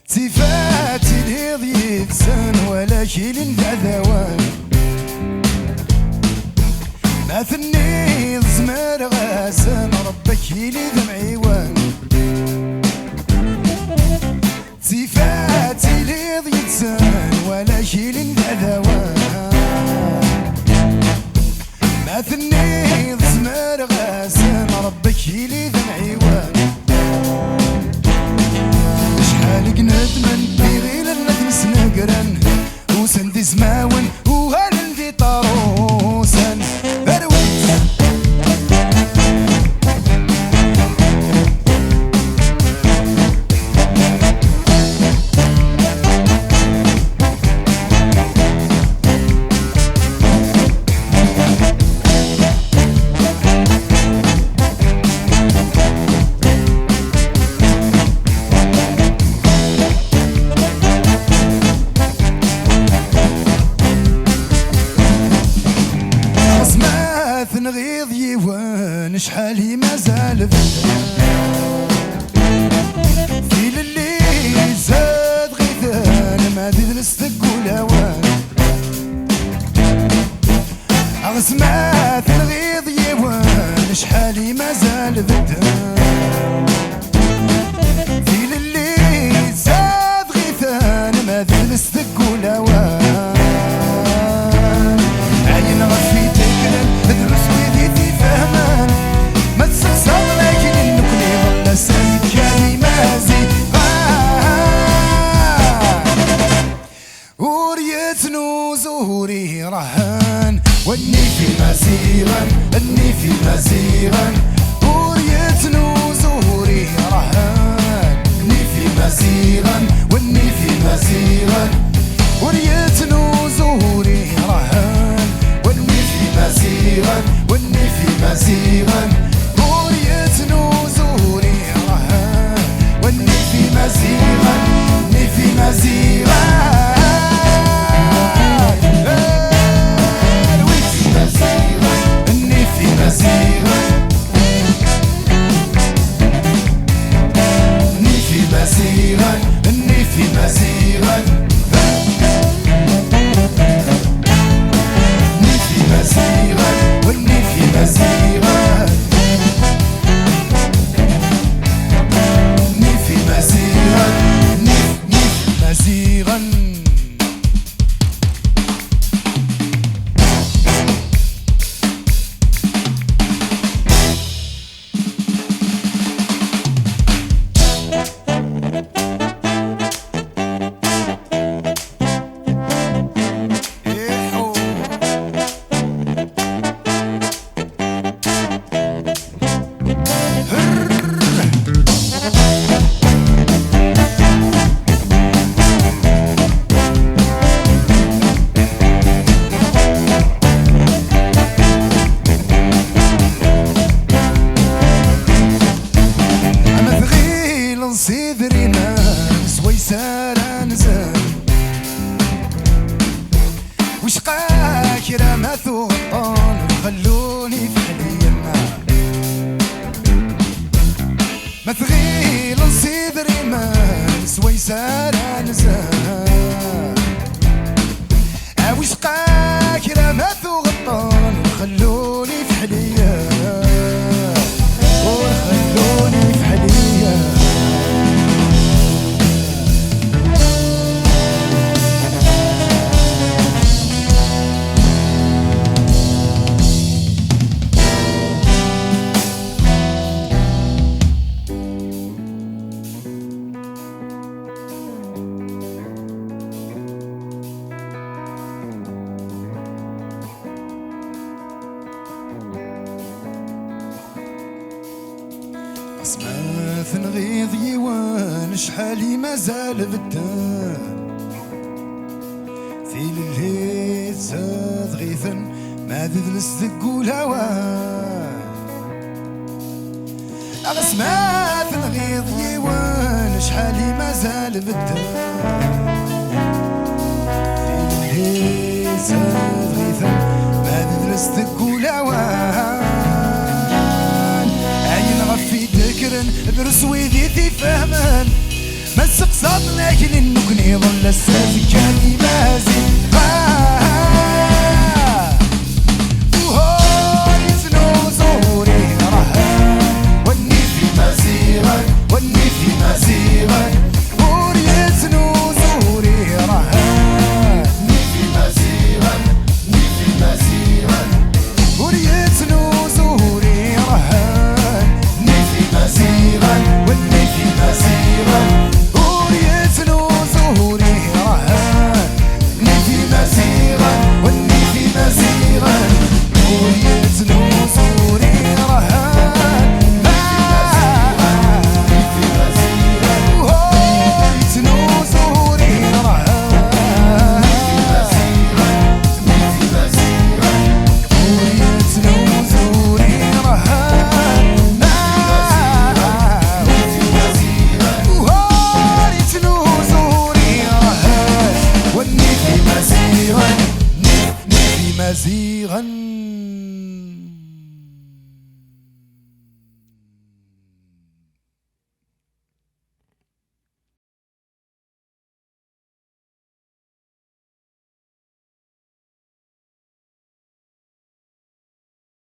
تفاتي الهيض يتسان ولا كيل العذوان ما ثني زمر غاسان ربك يلي ذمعيوان تفاتي الهيض يتسان ولا كيل العذوان ما ثني زمر غاسان ربك يلي ذمعيوان ندمن بغير النفس نقرن وسندي زماون وهل في طاروسن برويت نغيض يوان شحالي مازال في اللي زاد غيثان ما ديد نستق ولاوان عصمات نغيض يوان شحالي مازال في اللي زاد غيثان ما ديد نستق ولاوان عين غفي تكلم ادرس ويدي فهمان ما تسقسر لكن النكلي ظل سايد كاني مازي وريت نوزوري رهان واني في مزيغا اني في مزيغا وريت نوزوري رهان اني في مزيغا واني في مزيغا وريت نوزوري رهان واني في مزيغا واني في مزيغا وريت نوزوري رهان واني في مزيغا اني في مزيغا اني في مزيغا اني في مزيغا اني في مزيغا مزيغا واني في مزيغا اني في مزيغا اني في مزيغا صدري ناس ويسار نزل وشقاك رمى ثوطان خلوني في حلي النار ما ثغيل صدري ناس ويسار نزل وشقاك رمى ثوطان خلوني في حلي وخلوني في حلي سمعت نغيض يوان شحالي مازال بالدار في الليل زاد غيثا ما تدلس ذق الهوان سمعت نغيض يوان شحالي مازال بالدار في الليل زاد غيثا ما تدلس ذق الهوان برسويدي تفهمان ما سقسط لكن انك نظل الساذج كلمازي